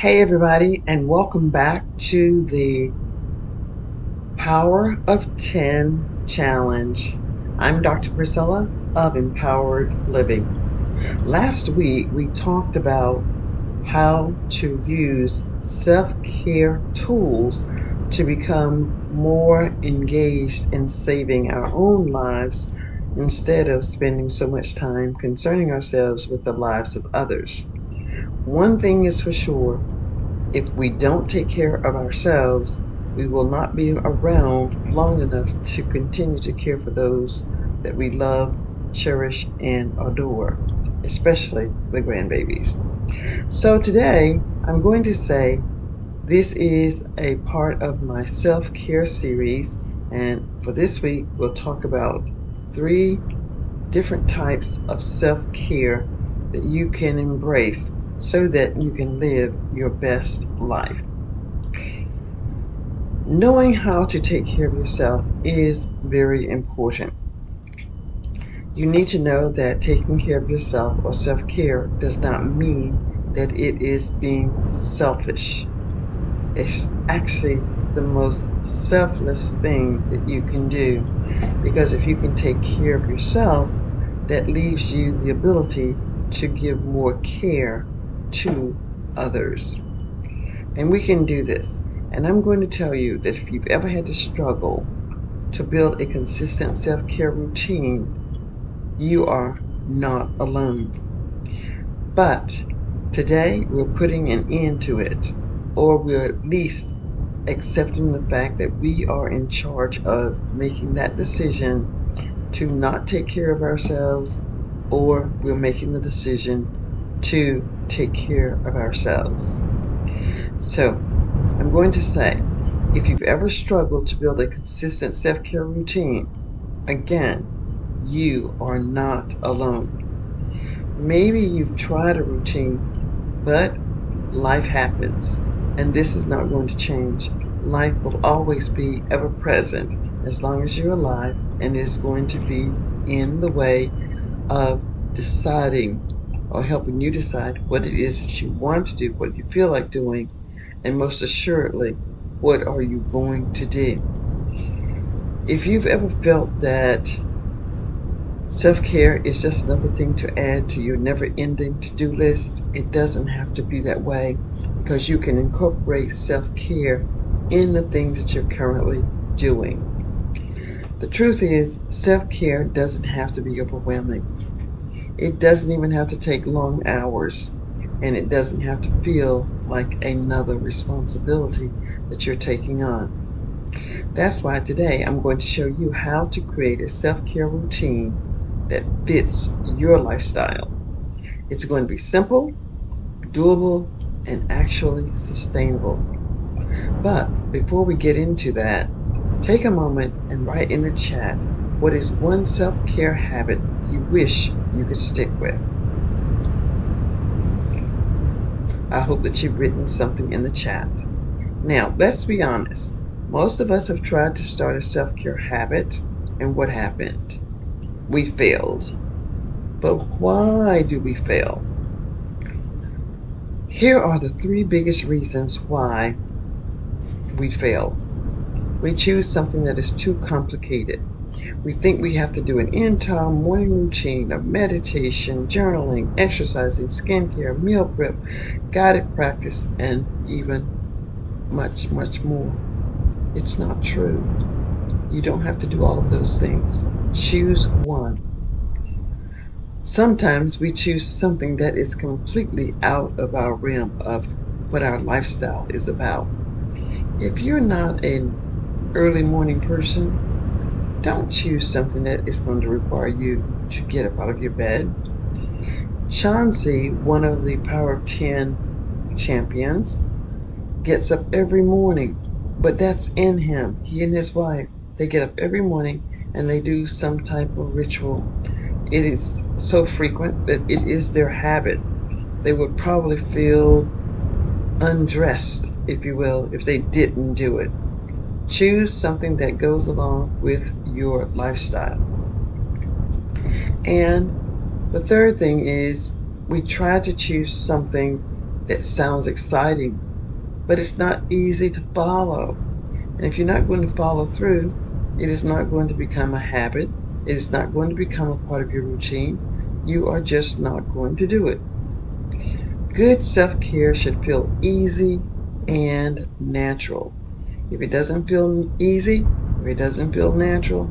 Hey, everybody, and welcome back to the Power of 10 Challenge. I'm Dr. Priscilla of Empowered Living. Last week, we talked about how to use self-care tools to become more engaged in saving our own lives instead of spending so much time concerning ourselves with the lives of others. One thing is for sure: if we don't take care of ourselves, we will not be around long enough to continue to care for those that we love, cherish, and adore, especially the grandbabies. So today, I'm going to say this is a part of my self-care series, and for this week, we'll talk about 3 different types of self-care that you can embrace so that you can live your best life. Knowing how to take care of yourself is very important. You need to know that taking care of yourself or self-care does not mean that it is being selfish. It's actually the most selfless thing that you can do, because if you can take care of yourself, that leaves you the ability to give more care to others. And we can do this. And I'm going to tell you that if you've ever had to struggle to build a consistent self-care routine, you are not alone. But today we're putting an end to it, or we're at least accepting the fact that we are in charge of making that decision to not take care of ourselves, or we're making the decision to take care of ourselves. So I'm going to say, if you've ever struggled to build a consistent self-care routine, again, you are not alone. Maybe you've tried a routine, but life happens, and this is not going to change. Life will always be ever present as long as you're alive, and it's going to be in the way of deciding or helping you decide what it is that you want to do, what you feel like doing, and most assuredly, what are you going to do? If you've ever felt that self-care is just another thing to add to your never-ending to-do list, it doesn't have to be that way, because you can incorporate self-care in the things that you're currently doing. The truth is, self-care doesn't have to be overwhelming. It doesn't even have to take long hours, and it doesn't have to feel like another responsibility that you're taking on. That's why today I'm going to show you how to create a self-care routine that fits your lifestyle. It's going to be simple, doable, and actually sustainable. But before we get into that, take a moment and write in the chat, what is one self-care habit you wish you could stick with? I hope that you've written something in the chat. Now, let's be honest. Most of us have tried to start a self-care habit, and what happened? We failed. But why do we fail? Here are the 3 biggest reasons why we fail. We choose something that is too complicated. We think we have to do an entire morning routine of meditation, journaling, exercising, skincare, meal prep, guided practice, and even much, much more. It's not true. You don't have to do all of those things. Choose one. Sometimes we choose something that is completely out of our realm of what our lifestyle is about. If you're not an early morning person, don't choose something that is going to require you to get up out of your bed. Chauncey, one of the Power of 10 champions, gets up every morning, but that's in him. He and his wife, they get up every morning and they do some type of ritual. It is so frequent that it is their habit. They would probably feel undressed, if you will, if they didn't do it. Choose something that goes along with your lifestyle. And the third thing is, we try to choose something that sounds exciting, but it's not easy to follow. And if you're not going to follow through, it is not going to become a habit. It is not going to become a part of your routine. You are just not going to do it. Good self-care should feel easy and natural. If it doesn't feel easy, if it doesn't feel natural,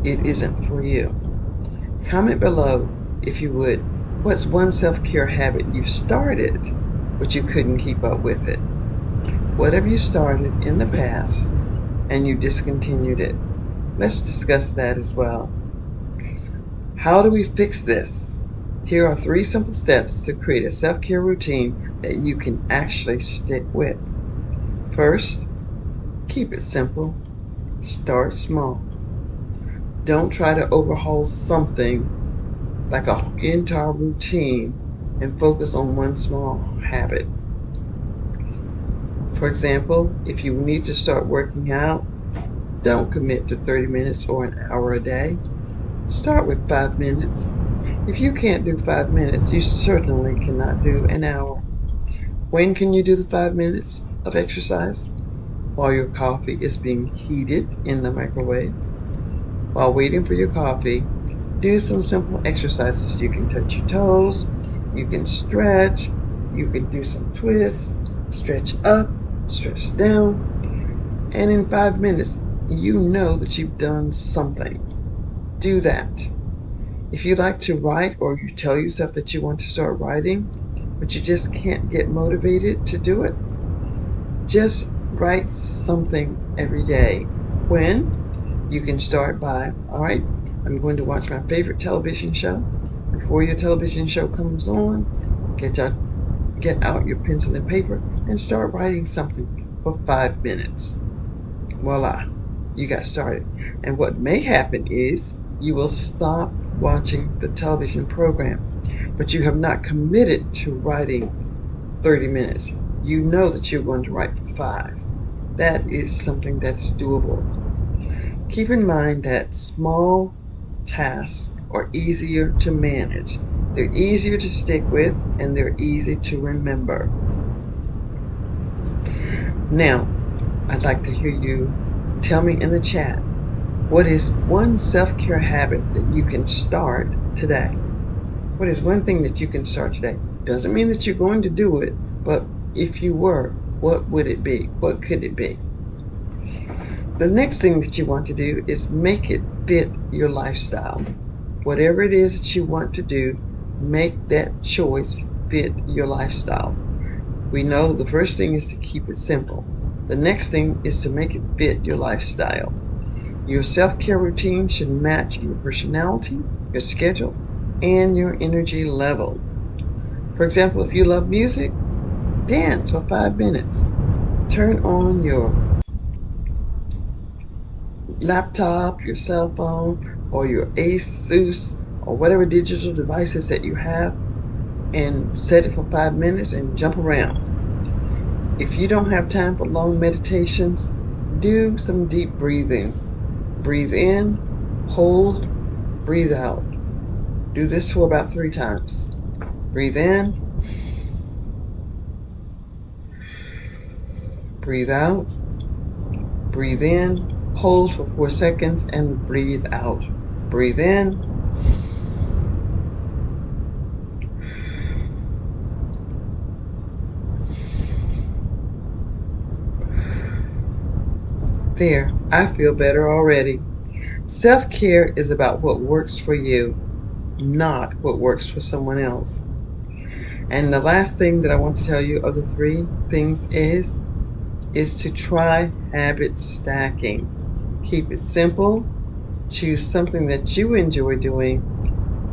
it isn't for you. Comment below, if you would, what's one self-care habit you've started, but you couldn't keep up with it? What have you started in the past and you discontinued it? Let's discuss that as well. How do we fix this? Here are 3 simple steps to create a self-care routine that you can actually stick with. First, keep it simple. Start small. Don't try to overhaul something like an entire routine and focus on one small habit. For example, if you need to start working out, don't commit to 30 minutes or an hour a day. Start with 5 minutes. If you can't do 5 minutes, you certainly cannot do an hour. When can you do the 5 minutes of exercise? While your coffee is being heated in the microwave. While waiting for your coffee, do some simple exercises. You can touch your toes, you can stretch, you can do some twists, stretch up, stretch down, and in 5 minutes, you know that you've done something. Do that. If you like to write or you tell yourself that you want to start writing, but you just can't get motivated to do it, just write something every day. When? You can start by, all right, I'm going to watch my favorite television show. Before your television show comes on, get out your pencil and paper and start writing something for 5 minutes. Voila, you got started. And what may happen is you will stop watching the television program, but you have not committed to writing 30 minutes. You know that you're going to write for 5. That is something that's doable. Keep in mind that small tasks are easier to manage. They're easier to stick with and they're easy to remember. Now, I'd like to hear you tell me in the chat, what is one self-care habit that you can start today? What is one thing that you can start today? Doesn't mean that you're going to do it, but if you were, what would it be? What could it be? The next thing that you want to do is make it fit your lifestyle. Whatever it is that you want to do, make that choice fit your lifestyle. We know the first thing is to keep it simple. The next thing is to make it fit your lifestyle. Your self-care routine should match your personality, your schedule, and your energy level. For example, if you love music, dance for 5 minutes. Turn on your laptop, your cell phone, or your Asus, or whatever digital devices that you have, and set it for 5 minutes and jump around. If you don't have time for long meditations, do some deep breathings. Breathe in, hold, breathe out. Do this for about 3 times. Breathe in, breathe out, breathe in, hold for 4 seconds, and breathe out. Breathe in, there, I feel better already. Self-care is about what works for you, not what works for someone else. And the last thing that I want to tell you of the 3 things is to try habit stacking. Keep it simple, choose something that you enjoy doing,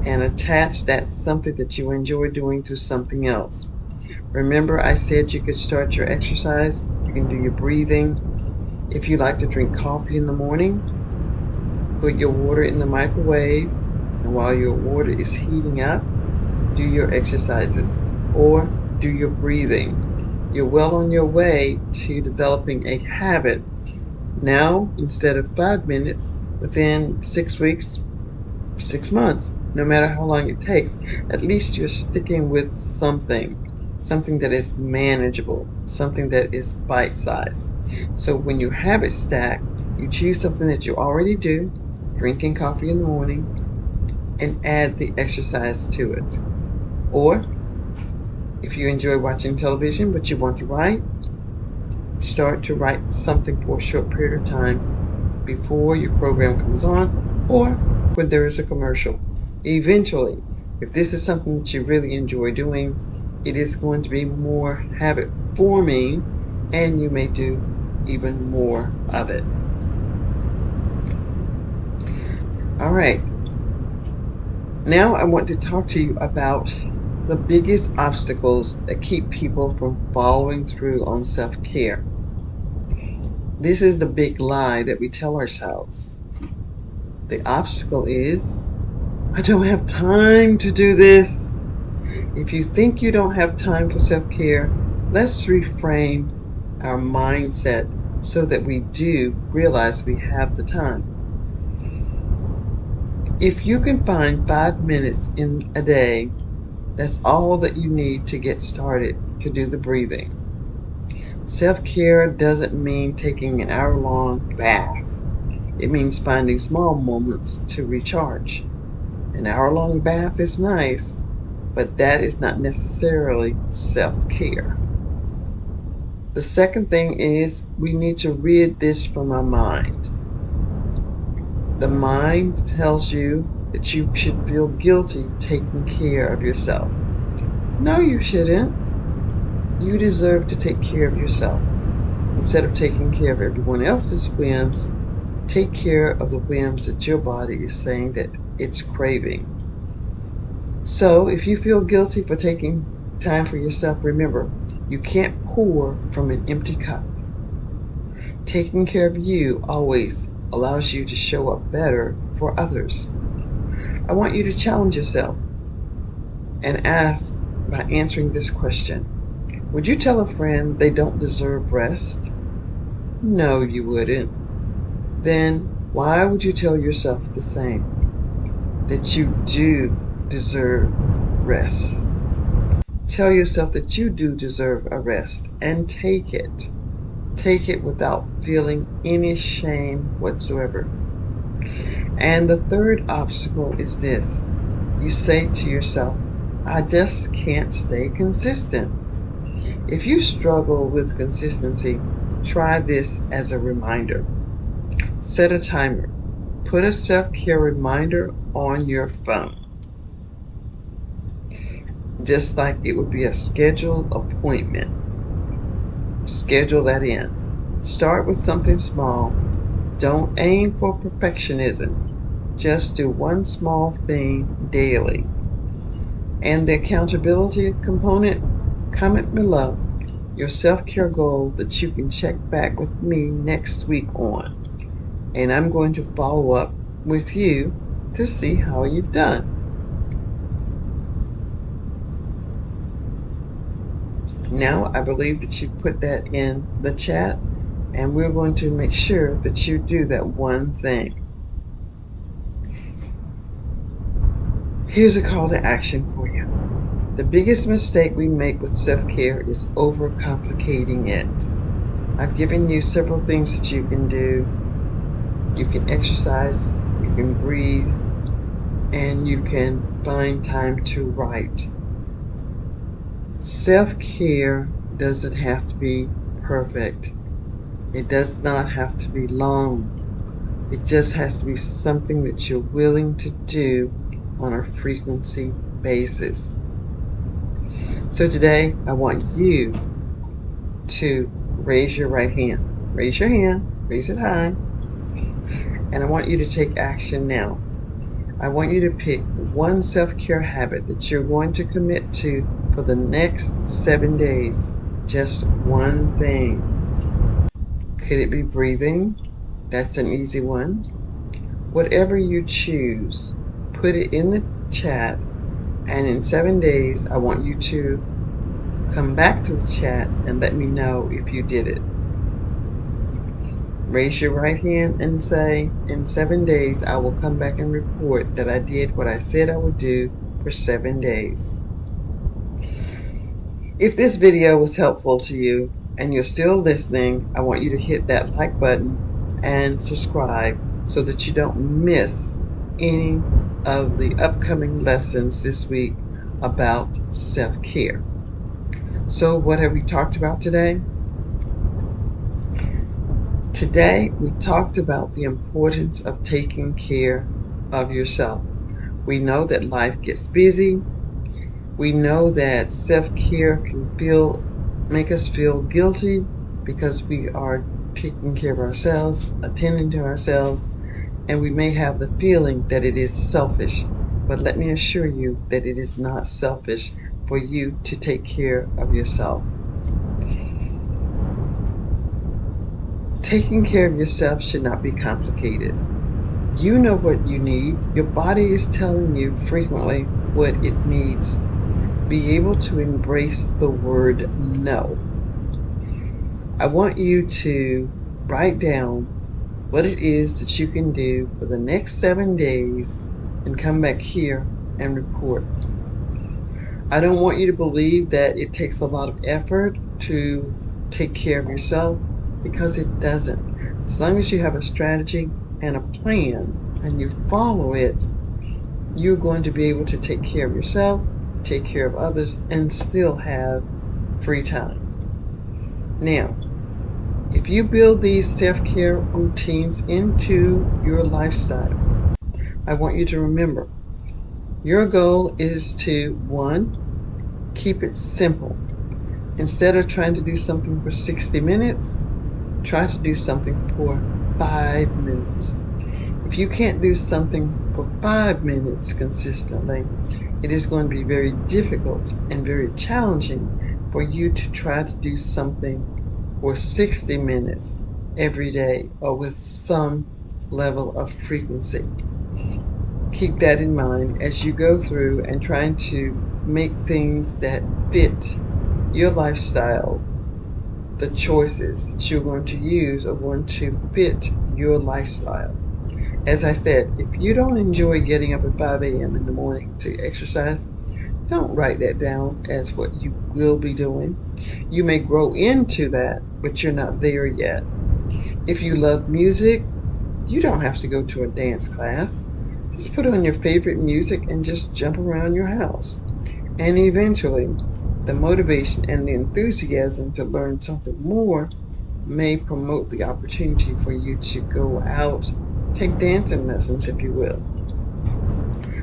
and attach that something that you enjoy doing to something else. Remember, I said you could start your exercise, you can do your breathing. If you like to drink coffee in the morning, put your water in the microwave, and while your water is heating up, do your exercises or do your breathing. You're well on your way to developing a habit. Now, instead of 5 minutes, within 6 weeks, 6 months, no matter how long it takes, at least you're sticking with something. something that is manageable, something that is bite-sized. So when your habits stack, you choose something that you already do, drinking coffee in the morning, and add the exercise to it. Or if you enjoy watching television but you want to write, start to write something for a short period of time before your program comes on or when there is a commercial. Eventually, if this is something that you really enjoy doing, it is going to be more habit forming and you may do even more of it. All right, now I want to talk to you about the biggest obstacles that keep people from following through on self care. This is the big lie that we tell ourselves. The obstacle is, I don't have time to do this. If you think you don't have time for self care, let's reframe our mindset so that we do realize we have the time. If you can find 5 minutes in a day, that's all that you need to get started to do the breathing. Self care doesn't mean taking an hour-long bath. It means finding small moments to recharge. An hour-long bath is nice, but that is not necessarily self-care. The second thing is we need to rid this from our mind. The mind tells you that you should feel guilty taking care of yourself. No, you shouldn't. You deserve to take care of yourself. Instead of taking care of everyone else's whims, take care of the whims that your body is saying that it's craving. So if you feel guilty for taking time for yourself, remember, you can't pour from an empty cup. Taking care of you always allows you to show up better for others. I want you to challenge yourself and ask by answering this question. Would you tell a friend they don't deserve rest? No, you wouldn't. Then why would you tell yourself the same? That you do deserve rest. Tell yourself that you do deserve a rest and take it. Take it without feeling any shame whatsoever. And the third obstacle is this. You say to yourself, I just can't stay consistent. If you struggle with consistency, try this as a reminder. Set a timer. Put a self-care reminder on your phone, just like it would be a scheduled appointment. Schedule that in. Start with something small. Don't aim for perfectionism. Just do one small thing daily. And the accountability component, comment below your self-care goal that you can check back with me next week on. And I'm going to follow up with you to see how you've done. Now I believe that you put that in the chat, and we're going to make sure that you do that one thing. Here's a call to action for you. The biggest mistake we make with self-care is overcomplicating it. I've given you several things that you can do. You can exercise, you can breathe, and you can find time to write. Self-care doesn't have to be perfect. It does not have to be long. It just has to be something that you're willing to do on a frequency basis. So today, I want you to raise your right hand. Raise your hand, raise it high, and I want you to take action now. I want you to pick one self-care habit that you're going to commit to for the next 7 days. Just one thing. Could it be breathing? That's an easy one. Whatever you choose, put it in the chat, and in 7 days, I want you to come back to the chat and let me know if you did it. Raise your right hand and say, in 7 days, I will come back and report that I did what I said I would do for 7 days. If this video was helpful to you and you're still listening, I want you to hit that like button and subscribe so that you don't miss any of the upcoming lessons this week about self-care. So what have we talked about today? Today we talked about the importance of taking care of yourself. We know that life gets busy. We know that self-care can make us feel guilty because we are taking care of ourselves, attending to ourselves, and we may have the feeling that it is selfish. But let me assure you that it is not selfish for you to take care of yourself. Taking care of yourself should not be complicated. You know what you need. Your body is telling you frequently what it needs. Be able to embrace the word no. I want you to write down what it is that you can do for the next 7 days and come back here and report. I don't want you to believe that it takes a lot of effort to take care of yourself, because it doesn't. As long as you have a strategy and a plan and you follow it, you're going to be able to take care of yourself, take care of others, and still have free time. Now, if you build these self-care routines into your lifestyle, I want you to remember your goal is to, one, keep it simple. Instead of trying to do something for 60 minutes, try to do something for 5 minutes. If you can't do something for 5 minutes consistently, it is going to be very difficult and very challenging for you to try to do something for 60 minutes every day or with some level of frequency. Keep that in mind as you go through and trying to make things that fit your lifestyle. The choices that you're going to use are going to fit your lifestyle. As I said, if you don't enjoy getting up at 5 a.m. in the morning to exercise, don't write that down as what you will be doing. You may grow into that, but you're not there yet. If you love music, you don't have to go to a dance class. Just put on your favorite music and just jump around your house. And eventually, the motivation and the enthusiasm to learn something more may promote the opportunity for you to go out, take dancing lessons, if you will,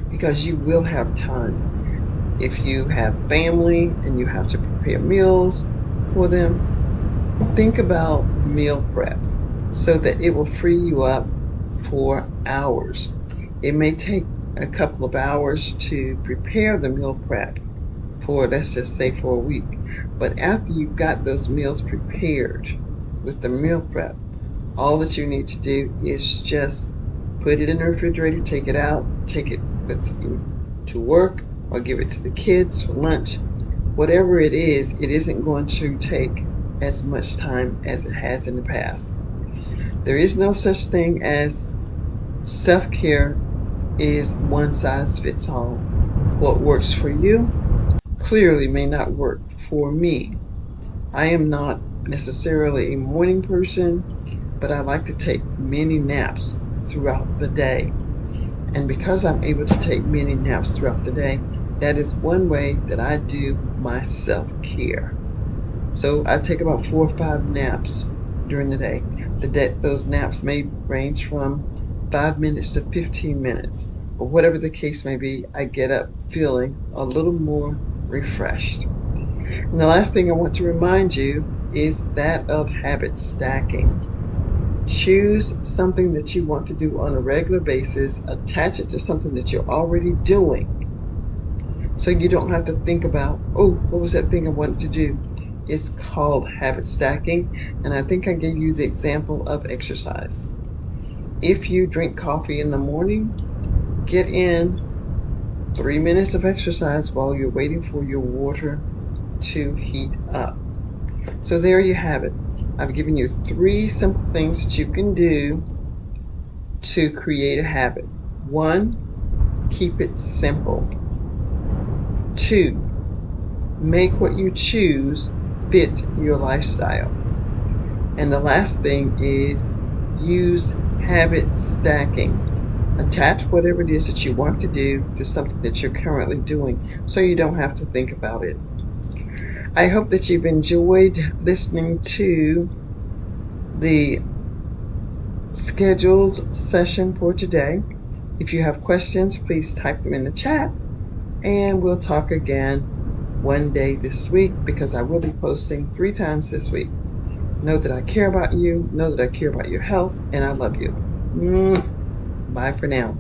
because you will have time. If you have family and you have to prepare meals for them, think about meal prep so that it will free you up for hours. It may take a couple of hours to prepare the meal prep for, let's just say, for a week. But after you've got those meals prepared with the meal prep, all that you need to do is just put it in the refrigerator, take it out, take it with you to work, or give it to the kids for lunch. Whatever it is, it isn't going to take as much time as it has in the past. There is no such thing as self-care is one size fits all. What works for you clearly may not work for me. I am not necessarily a morning person, but I like to take many naps throughout the day. And because I'm able to take many naps throughout the day, that is one way that I do my self-care. So I take about 4 or 5 naps during the day. Those naps may range from 5 minutes to 15 minutes. But whatever the case may be, I get up feeling a little more refreshed. And the last thing I want to remind you is that of habit stacking. Choose something that you want to do on a regular basis, attach it to something that you're already doing, so you don't have to think about, oh, what was that thing I wanted to do? It's called habit stacking, and I think I gave you the example of exercise. If you drink coffee in the morning, get in 3 minutes of exercise while you're waiting for your water to heat up. So there you have it. I've given you 3 simple things that you can do to create a habit. 1, keep it simple. 2, Make what you choose fit your lifestyle. And the last thing is use habit stacking. Attach whatever it is that you want to do to something that you're currently doing so you don't have to think about it. I hope that you've enjoyed listening to the scheduled session for today. If you have questions, please type them in the chat and we'll talk again one day this week because I will be posting 3 times this week. Know that I care about you, know that I care about your health, and I love you. Bye for now.